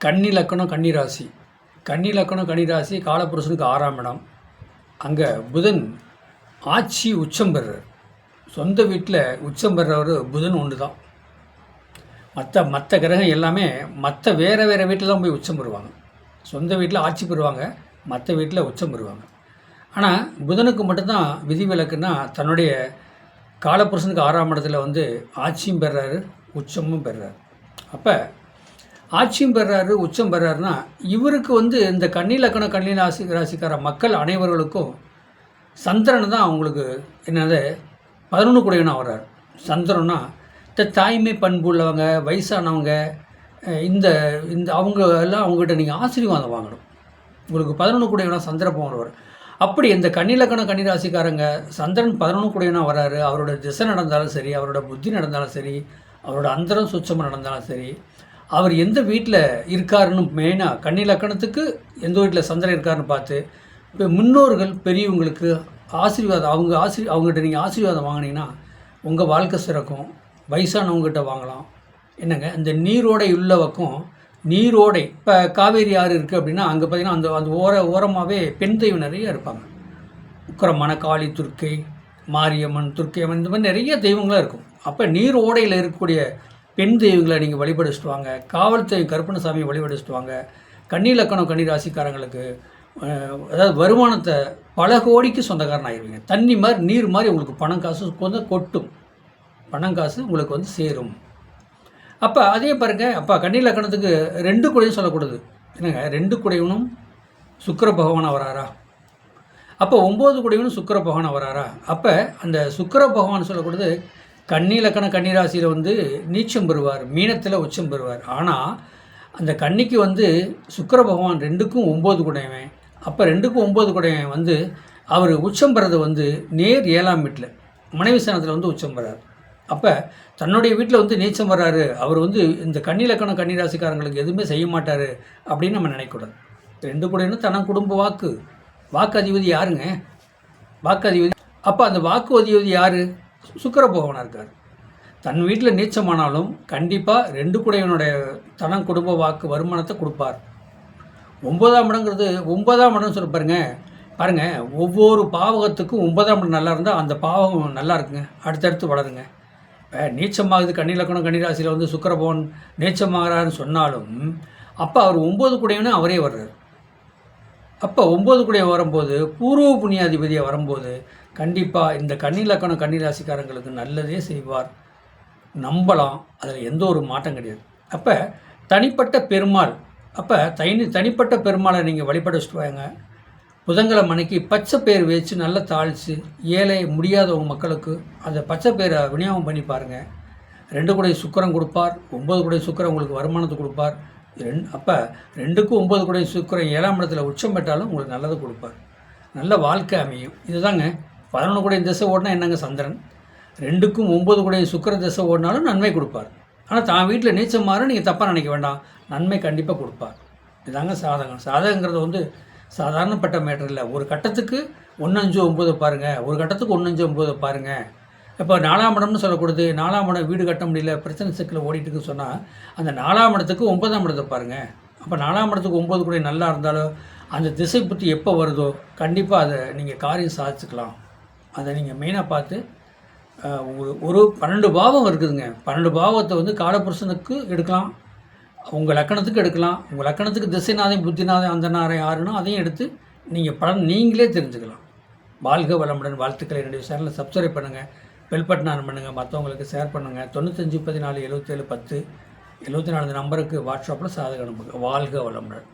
கன்னி லக்கணம் கன்னிராசி. கன்னி லக்கணம் கன்னிராசி காலபுருஷனுக்கு 6ஆம் இடம். அங்கே புதன் ஆட்சி உச்சம் பெறுறார். சொந்த வீட்டில் உச்சம் பெறுறவர் புதன் ஒன்று தான். மற்ற கிரகம் எல்லாமே வேறு வீட்டில் தான் போய் உச்சம் பெறுவாங்க. சொந்த வீட்டில் ஆட்சி பெறுவாங்க, மற்ற வீட்டில் உச்சம் பெறுவாங்க. ஆனால் புதனுக்கு மட்டும்தான் விதிவிலக்குன்னா தன்னுடைய காலபுருஷனுக்கு 6ஆம் இடத்துல ஆட்சியும் பெறுறாரு, உச்சமும் பெறுறாரு. அப்போ ஆட்சியும் பெறுறாரு, உச்சம் பெறுறாருன்னா இவருக்கு இந்த கன்னி லக்கணம் கன்னி ராசிக்கார மக்கள் அனைவர்களுக்கும் சந்திரன் தான் அவங்களுக்கு என்னது 11 கூடையவனாக வர்றார். சந்திரன்னா தாய்மை பண்பு உள்ளவங்க, வயசானவங்க, இந்த இந்த அவங்க எல்லாம் அவங்ககிட்ட நீங்கள் ஆசீர்வாதம் வாங்கணும். உங்களுக்கு 11 கூடையவனாக சந்திர போகிறவர். அப்படி இந்த கன்னி லக்கணம் கன்னி ராசிக்காரங்க சந்திரன் 11 கூடையவனாக வர்றாரு. அவரோட திசை நடந்தாலும் சரி, அவரோட புத்தி நடந்தாலும் சரி, அவரோட அந்தரம் சுச்சமாக நடந்தாலும் சரி, அவர் எந்த வீட்டில் இருக்காருன்னு மெயினாக கன்னி லக்கணத்துக்கு எந்த வீட்டில் சந்திரன் இருக்காருன்னு பார்த்து இப்போ முன்னோர்கள் பெரியவங்களுக்கு ஆசீர்வாதம் அவங்ககிட்ட நீங்கள் ஆசீர்வாதம் வாங்கினீங்கன்னா உங்கள் வாழ்க்கை சிறக்கும். வயசானவங்ககிட்ட வாங்கலாம். என்னங்க இந்த நீரோடை உள்ளவக்கும் நீரோடை இப்போ காவேரி ஆறு இருக்குது அப்படின்னா அங்கே பார்த்திங்கன்னா அந்த ஓரமாகவே பெண் தெய்வம் நிறைய இருப்பாங்க. உக்கரமான காளி, துர்க்கை, மாரியம்மன், துர்க்கையம்மன், இந்த மாதிரி நிறைய தெய்வங்களாக இருக்கும். அப்போ நீர் ஓடையில் இருக்கக்கூடிய பெண் தெய்வங்களை நீங்கள் வழிபடிச்சுட்டு வாங்க. காவல் தெய்வம் கருப்பணசாமியை வழிபடிச்சுட்டு வாங்க. கன்னி லக்கணம் கன்னி ராசிக்காரங்களுக்கு அதாவது வருமானத்தை பல கோடிக்கு சொந்தக்காரன் ஆகிடுவீங்க. தண்ணி மாதிரி நீர் மாதிரி உங்களுக்கு பணம் காசு கொட்டும். பணம் காசு உங்களுக்கு சேரும். அப்போ அதே பாருங்கள், அப்போ கன்னி லக்கணத்துக்கு 2 கூடையும் சொல்லக்கூடாது. என்னங்க 2 கூடையவனும் சுக்கிர பகவானாக வராரா? அப்போ 9 கூடையவனும் சுக்கிர பகவானாக வராரா? அப்போ அந்த சுக்கிர பகவான் சொல்லக்கூடாது கன்னி லக்கண கன்னிராசியில் நீச்சம் பெறுவார், மீனத்தில் உச்சம் பெறுவார். ஆனால் அந்த கன்னிக்கு சுக்கிர பகவான் 2க்கும் 9 கூடையவன். அப்போ 2க்கும் 9 கூடையவன் அவர் உச்சம் பெறது நேர் 7ஆம் வீட்டில் மனைவி ஸ்தானத்தில் உச்சம் பெறார். அப்போ தன்னுடைய வீட்டில் நீச்சம் வர்றாரு. அவர் இந்த கன்னி லக்கணம் கன்னிராசிக்காரங்களுக்கு எதுவுமே செய்ய மாட்டார் அப்படின்னு நம்ம நினைக்கூடாது. 2 கூடையனும் தன குடும்ப வாக்கு அதிபதி யாருங்க? வாக்கு அதிபதி. அப்போ அந்த வாக்கு அதிபதி யார்? சுக்கிர பகவானாக இருக்கார். தன் வீட்டில் நீச்சமானாலும் கண்டிப்பாக 2 கூடையவனுடைய தனம் குடும்ப வாக்கு வருமானத்தை கொடுப்பார். 9ஆம் இடங்கிறது 9ஆம் இடம் சொல்ல பாருங்கள், ஒவ்வொரு பாவகத்துக்கும் 9ஆம் இடம் நல்லா இருந்தால் அந்த பாவகம் நல்லா இருக்குங்க, அடுத்தடுத்து வளருங்க. இப்போ நீச்சமாகுது கன்னி லக்கணம் கன்னிராசியில் சுக்கிர பகவான் நீச்சமாகறாருன்னு சொன்னாலும் அப்போ அவர் 9 கூடையவனே அவரே வர்றார். அப்போ 9 கூடைய வரும்போது பூர்வ புண்ணியாதிபதியாக வரும்போது கண்டிப்பாக இந்த கன்னி லக்கணம் கன்னி ராசிக்காரங்களுக்கு நல்லதே செய்வார். நம்பலாம், அதில் எந்த ஒரு மாற்றம் கிடையாது. அப்போ தனிப்பட்ட பெருமாள், அப்போ தனிப்பட்ட பெருமாளை நீங்கள் வழிபடிச்சுட்டு வாங்க. புதன்கிழமை அன்னைக்கு பச்சை பயிர் வச்சு நல்லா தாளித்து ஏழை முடியாதவங்க மக்களுக்கு அந்த பச்சை பயிரை விநியோகம் பண்ணி பாருங்கள். 2 கூடை சுக்கிரன் கொடுப்பார், 9 கூடை சுக்கிரன் உங்களுக்கு வருமானத்தை கொடுப்பார். அப்போ 2க்கும் 9 கூடை சுக்கிரன் 7ஆம் இடத்துல உச்சம் பெற்றாலும் உங்களுக்கு நல்லது கொடுப்பார். நல்ல வாழ்க்கை அமையும். இதுதாங்க 11 கூடை திசை ஓடினா என்னங்க சந்திரன், 2க்கும் 9 கூடை சுக்கிர திசை ஓடினாலும் நன்மை கொடுப்பார். ஆனால் தான் வீட்டில் நீச்சம் மாற நீங்கள் தப்பாக நினைக்க வேண்டாம், நன்மை கண்டிப்பாக கொடுப்பார். இதுதாங்க சாதகம். சாதகங்கிறது சாதாரணப்பட்ட மேட்டர் இல்லை. ஒரு கட்டத்துக்கு 159 பாருங்கள், ஒரு கட்டத்துக்கு 159 பாருங்கள். இப்போ 4ஆம் இடம்னு சொல்லக்கூடாது. 4ஆம் இடம் வீடு கட்ட முடியல, பிரச்சனை சிக்கல் ஓடிட்டுருக்கு சொன்னால் அந்த 4ஆம் இடத்துக்கு 9ஆம் இடத்தை பாருங்கள். அப்போ 4ஆம் இடத்துக்கு 9 கூட நல்லா இருந்தாலும் அந்த திசை புத்தி எப்போ வருதோ கண்டிப்பாக அதை நீங்கள் காரியம் சாதிச்சுக்கலாம். அதை நீங்கள் மெயினாக பார்த்து ஒரு 12 பாவம் இருக்குதுங்க. 12 பாவத்தை காலபுருஷனுக்கு எடுக்கலாம், உங்கள் லக்கணத்துக்கு எடுக்கலாம். உங்கள் லக்கணத்துக்கு திசைநாதம் புத்திநாதம் அந்த நாரம் யாருன்னா அதையும் எடுத்து நீங்கள் பலன் நீங்களே தெரிஞ்சுக்கலாம். வாழ்க வளமுடன். வாழ்த்துக்களை. என்னுடைய சேனலை சப்ஸ்கிரைப் பண்ணுங்கள், பெல் பட்டன் ஆன் பண்ணுங்கள், மற்றவங்களுக்கு ஷேர் பண்ணுங்கள். 95 14 77 10 74 நம்பருக்கு வாட்ஸ்அப்பில் சாதகம் அனுப்புங்க. வாழ்க வளமுடன்.